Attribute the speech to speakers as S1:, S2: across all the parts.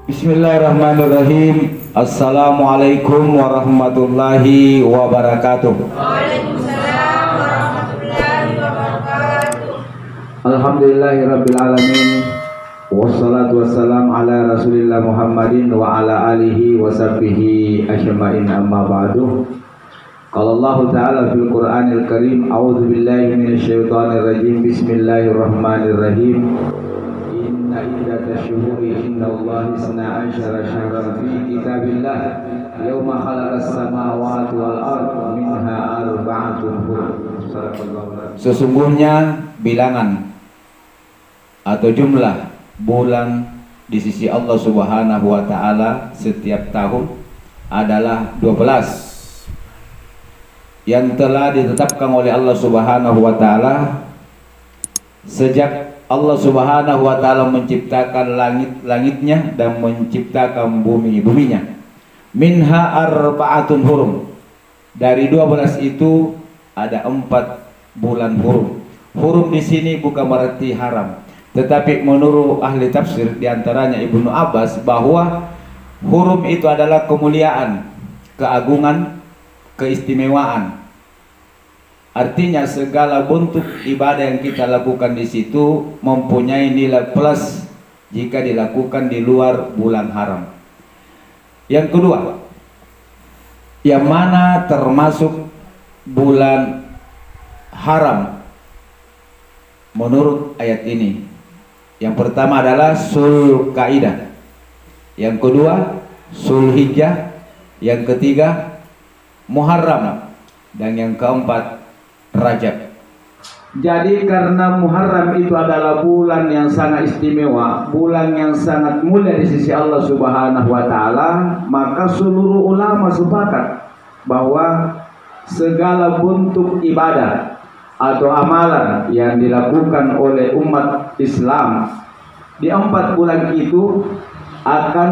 S1: Bismillahirrahmanirrahim. Assalamualaikum warahmatullahi wabarakatuh.
S2: Waalaikumsalam warahmatullahi wabarakatuh.
S1: Alhamdulillahirabbil alamin. Wassalatu wassalamu ala Rasulillah Muhammadin wa ala alihi wa sahbihi ajma'in, amma ba'du. Qala Allah Ta'ala fil Qur'anil Karim, a'udzu billahi minasyaitonir rajim. Bismillahirrahmanirrahim. Inna iddatash syuhuri indallahi 12 syahran fi kitabillah yauma khalaqas samawati wal arda minha arba'atun hurum. Sesungguhnya bilangan atau jumlah bulan di sisi Allah Subhanahu wa taala setiap tahun adalah 12 yang telah ditetapkan oleh Allah Subhanahu wa taala sejak Allah Subhanahu wa taala menciptakan langit-langitnya dan menciptakan bumi-buminya. Minha arba'atun hurum. Dari 12 itu ada 4 bulan hurum. Hurum di sini bukan berarti haram, tetapi menurut ahli tafsir diantaranya Ibnu Abbas bahwa hurum itu adalah kemuliaan, keagungan, keistimewaan. Artinya segala bentuk ibadah yang kita lakukan di situ mempunyai nilai plus jika dilakukan di luar bulan haram. Yang kedua, yang mana termasuk bulan haram menurut ayat ini? Yang pertama adalah Zulqa'dah, yang kedua Zulhijjah, yang ketiga Muharram, dan yang keempat Rajab. Jadi karena Muharram itu adalah bulan yang sangat istimewa, bulan yang sangat mulia di sisi Allah Subhanahu wa taala, maka seluruh ulama sepakat bahwa segala bentuk ibadah atau amalan yang dilakukan oleh umat Islam di 4 bulan itu akan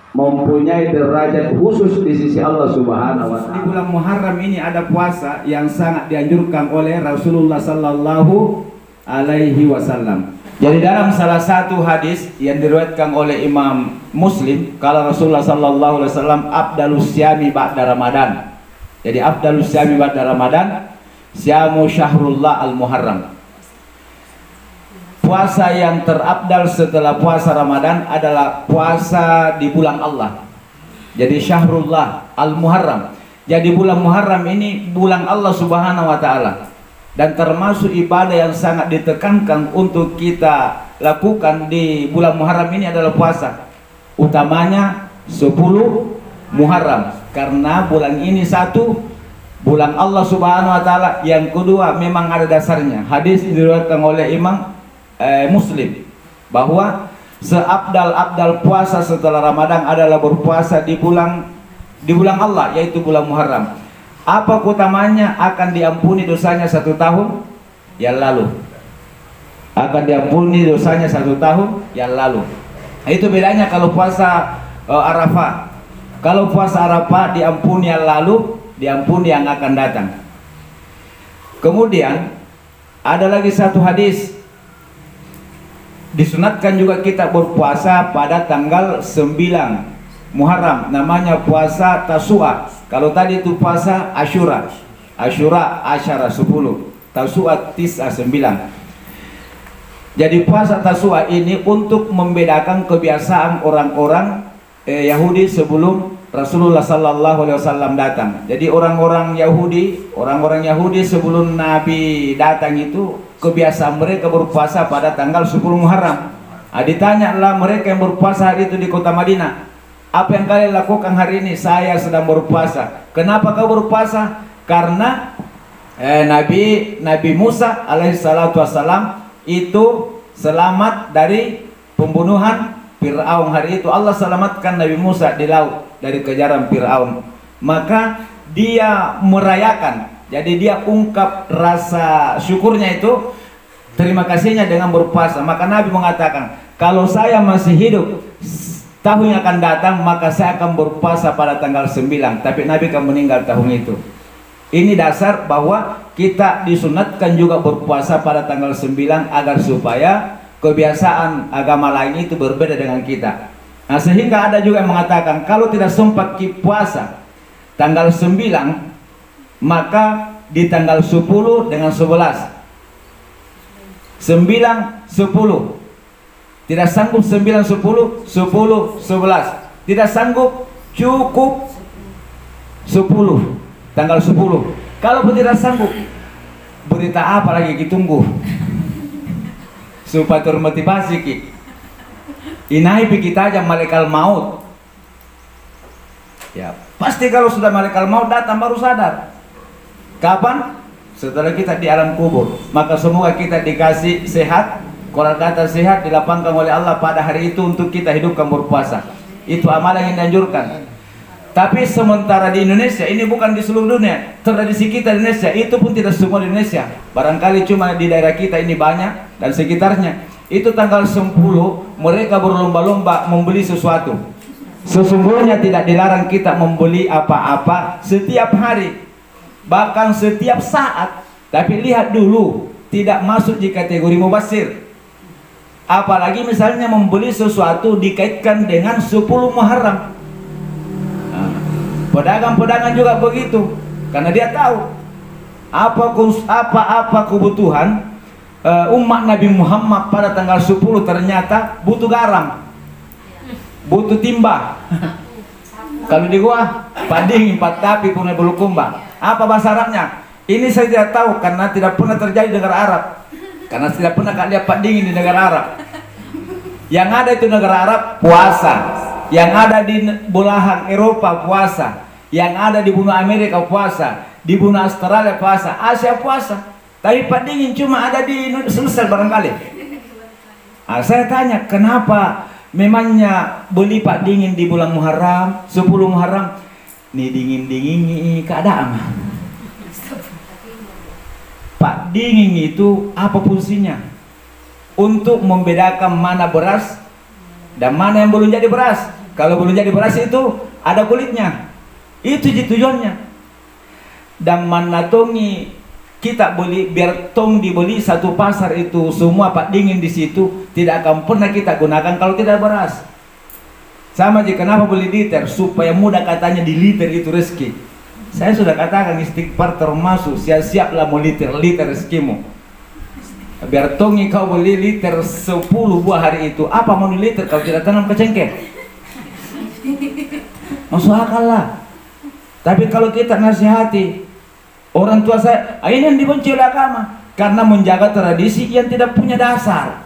S1: mempunyai derajat khusus di sisi Allah Subhanahu wa taala. Di bulan Muharram ini ada puasa yang sangat dianjurkan oleh Rasulullah sallallahu alaihi wasallam. Jadi dalam salah satu hadis yang diriwayatkan oleh Imam Muslim, kalau Rasulullah sallallahu alaihi wasallam afdalus syami ba'da Ramadan. Jadi afdalus syami ba'da Ramadan syamu syahrullah al-Muharram. Puasa yang terabdal setelah puasa Ramadan adalah puasa di bulan Allah. Jadi syahrullah al-Muharram. Jadi bulan Muharram ini bulan Allah Subhanahu wa taala, dan termasuk ibadah yang sangat ditekankan untuk kita lakukan di bulan Muharram ini adalah puasa. Utamanya 10 Muharram, karena bulan ini satu bulan Allah Subhanahu wa taala, yang kedua memang ada dasarnya. Hadis diriwayatkan oleh Imam Muslim bahwa seabdal-abdal puasa setelah Ramadan adalah berpuasa di bulan Allah, yaitu bulan Muharram. Apa keutamanya? Akan diampuni dosanya 1 tahun yang lalu. Akan diampuni dosanya 1 tahun yang lalu. Itu bedanya kalau puasa Arafah. Kalau puasa Arafah diampuni yang lalu, diampuni yang akan datang. Kemudian ada lagi satu hadis, disunatkan juga kita berpuasa pada tanggal 9 Muharram, namanya puasa Tasu'a. Kalau tadi itu puasa Asyura, Asyura Asyara 10, Tasu'a 9. Jadi puasa Tasu'a ini untuk membedakan kebiasaan orang-orang Yahudi sebelum Rasulullah sallallahu alaihi wasallam datang. Jadi orang-orang Yahudi sebelum Nabi datang itu kebiasaan mereka berpuasa pada tanggal 10 Muharram. Ditanyalah mereka yang berpuasa hari itu di kota Madinah, apa yang kalian lakukan hari ini? Saya sedang berpuasa. Kenapa kau berpuasa? Karena Nabi Musa alaihissalatu wassalam itu selamat dari pembunuhan Fir'aun. Hari itu Allah selamatkan Nabi Musa di laut dari kejaran Fir'aun. Maka dia merayakan, jadi dia ungkap rasa syukurnya itu, terima kasihnya dengan berpuasa. Maka Nabi mengatakan, kalau saya masih hidup tahun yang akan datang, maka saya akan berpuasa pada tanggal 9. Tapi Nabi akan meninggal tahun itu. Ini dasar bahwa kita disunatkan juga berpuasa pada tanggal 9 agar supaya kebiasaan agama lain itu berbeda dengan kita. Nah, sehingga ada juga yang mengatakan kalau tidak sempat puasa tanggal 9, maka di tanggal 10 dengan 11. 9, 10. Tidak sanggup 9, 10, 10, 11. Tidak sanggup, cukup 10, tanggal 10. Kalaupun tidak sanggup, berita apa lagi ditunggu? Supaya termotivasi ki. Inai kita aja malaikat maut. Ya, pasti kalau sudah malaikat maut datang baru sadar. Kapan? Setelah kita di alam kubur. Maka semoga kita dikasih sehat. Kalau kata sehat dilapangkan oleh Allah pada hari itu untuk kita hidupkan berpuasa. Itu amalan yang dianjurkan. Tapi sementara di Indonesia, ini bukan di seluruh dunia, tradisi kita di Indonesia, itu pun tidak semua di Indonesia. Barangkali cuma di daerah kita ini banyak dan sekitarnya. Itu tanggal 10 mereka berlomba-lomba membeli sesuatu. Sesungguhnya tidak dilarang kita membeli apa-apa setiap hari, bahkan setiap saat. Tapi lihat dulu, tidak masuk di kategori mubazir. Apalagi misalnya membeli sesuatu dikaitkan dengan 10 Muharram. Pedagang-pedagang juga begitu, karena dia tahu apa kebutuhan umat Nabi Muhammad pada tanggal 10 ternyata butuh garam, butuh timba. Kalau di gua pading 4 tapi punya bulukumba. Apa bahasa Arabnya? Ini saya tidak tahu karena tidak pernah terjadi di negara Arab. Karena tidak pernah kalian pading di negara Arab. Yang ada itu negara Arab puasa. Yang ada di belahan Eropa puasa. Yang ada di benua Amerika puasa. Di benua Australia puasa. Asia puasa. Tapi Pak Dingin cuma ada di Sulsel barangkali. Nah, saya tanya kenapa memangnya beli Pak Dingin di bulan Muharram, 10 Muharram. Nih dingin-dingin keadaan. Pak Dingin itu apa fungsinya? Untuk membedakan mana beras dan mana yang belum jadi beras. Kalau belum jadi beras itu ada kulitnya. Itu tujuannya. Dan mana tongi kita beli, biar tong dibeli satu pasar itu semua Pak Dingin di situ tidak akan pernah kita gunakan kalau tidak beras. Sama aja kenapa beli liter, supaya mudah katanya di liter itu rezeki. Saya sudah katakan istighfar termasuk siap-siaplah mau liter rezekimu. Biar tongi kau beli liter 10 buah hari itu, apa mau liter kalau tidak tanam kecengkeh? Masuk akal lah. Tapi kalau kita nasihati orang tua saya, ini yang dibenci oleh agama karena menjaga tradisi yang tidak punya dasar.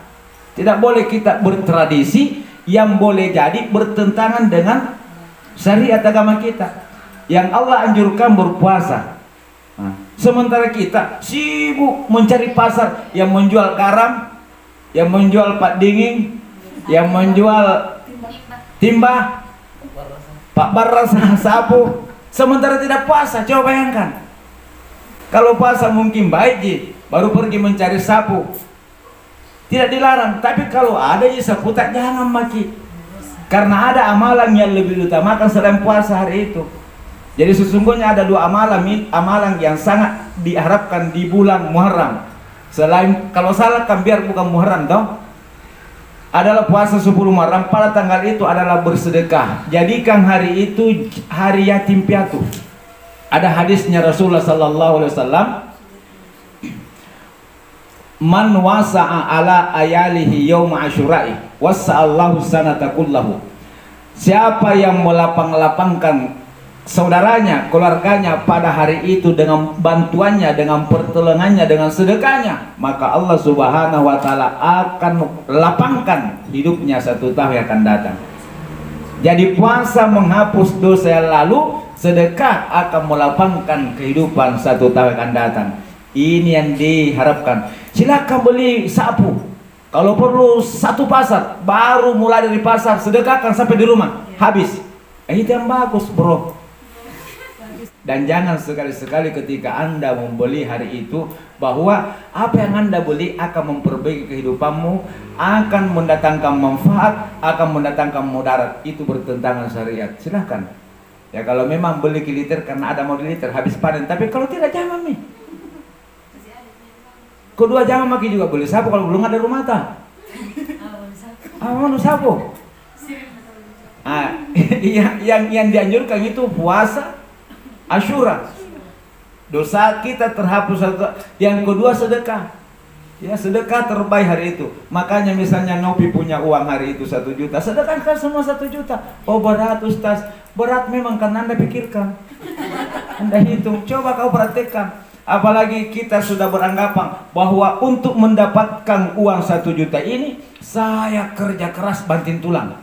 S1: Tidak boleh kita bertradisi yang boleh jadi bertentangan dengan syariat agama kita. Yang Allah anjurkan berpuasa. Nah, sementara kita sibuk mencari pasar yang menjual garam, yang menjual Pak Dingin, yang menjual timba, Pak Baras, sapu. Sementara tidak puasa, coba bayangkan. Kalau puasa mungkin baik ji, baru pergi mencari sapu. Tidak dilarang, tapi kalau ada ji sapu tak jangan maki. Karena ada amalan yang lebih diutamakan selain puasa hari itu. Jadi sesungguhnya ada 2 amalan yang sangat diharapkan di bulan Muharram. Selain kalau salah kan biar bukan Muharram toh. Adalah puasa 10 Muharram, pada tanggal itu adalah bersedekah. Jadikan hari itu hari yatim piatu. Ada hadisnya Rasulullah sallallahu alaihi wasallam, man wasa'a ala ayalihi yauma asyura'i wasa'allahu sanata kullahu. Siapa yang melapang-lapangkan saudaranya, keluarganya pada hari itu dengan bantuannya, dengan pertolongannya, dengan sedekahnya, maka Allah Subhanahu wa taala akan lapangkan hidupnya 1 tahun yang akan datang. Jadi puasa menghapus dosa yang lalu, sedekah akan melapangkan kehidupan 1 tahun yang akan datang. Ini yang diharapkan. Silakan beli sapu. Kalau perlu 1 pasar, baru mulai dari pasar, sedekahkan sampai di rumah, habis. Itu yang bagus, bro. Dan jangan sekali-sekali ketika Anda membeli hari itu, bahwa apa yang Anda beli akan memperbaiki kehidupanmu, akan mendatangkan manfaat, akan mendatangkan mudarat. Itu bertentangan syariat. Silahkan. Ya kalau memang beli kiliter karena ada mau liter habis panen. Tapi kalau tidak jangan nih. Kedua jangan maki juga beli sapu kalau belum ada rumah tah. Mau sapu. Yang dianjurkan itu puasa Asyura. Dosa kita terhapus. Yang kedua sedekah. Ya, sedekah terbaik hari itu. Makanya misalnya Nopi punya uang hari itu 1 juta, sedekahkan semua 1 juta. Oh berat Ustaz, berat memang karena Anda pikirkan, Anda hitung. Coba kau perhatikan. Apalagi kita sudah beranggapan bahwa untuk mendapatkan uang 1 juta ini, saya kerja keras banting tulang.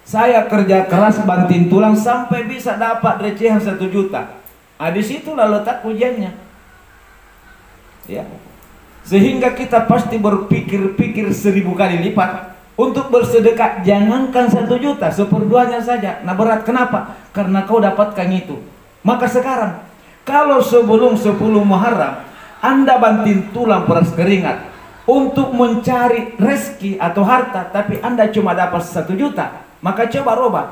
S1: Saya kerja keras banting tulang sampai bisa dapat recehan 1 juta. Di situlah letak ujiannya. Ya. Sehingga kita pasti berpikir-pikir 1000 kali lipat untuk bersedekah. Jangankan 1 juta, 1/2-nya saja. Nah berat, kenapa? Karena kau dapatkan itu. Maka sekarang, kalau sebelum 10 Muharram Anda banting tulang peras keringat untuk mencari rezeki atau harta, tapi Anda cuma dapat 1 juta, maka coba robah.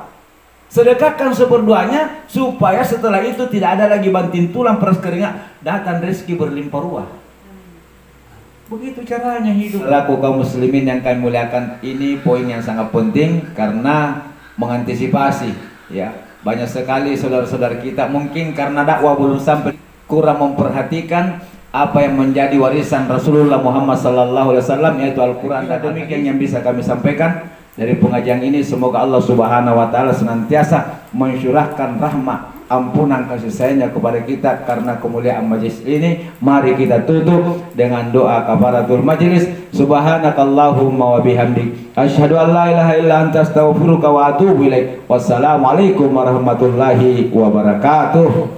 S1: Sedekahkan 1/2-nya supaya setelah itu tidak ada lagi banting tulang peras keringat, datang rezeki berlimpah ruah. Begitu caranya hidup. Selaku kaum muslimin yang kami muliakan, ini poin yang sangat penting karena mengantisipasi, ya. Banyak sekali saudara-saudara kita mungkin karena dakwah belum sampai, kurang memperhatikan apa yang menjadi warisan Rasulullah Muhammad SAW, yaitu Al-Quran. Dan demikian yang bisa kami sampaikan dari pengajian ini. Semoga Allah Subhanahu wa Ta'ala senantiasa mensyurahkan rahmat, ampunan, kasih sayangnya kepada kita karena kemuliaan majlis ini. Mari kita tutup dengan doa kafaratul majlis. Subhanakallahumma wa bihamdik, asyhadu an la ilaha illa anta, astaghfiruka wa atubu ilaik. Wassalamualaikum warahmatullahi wabarakatuh.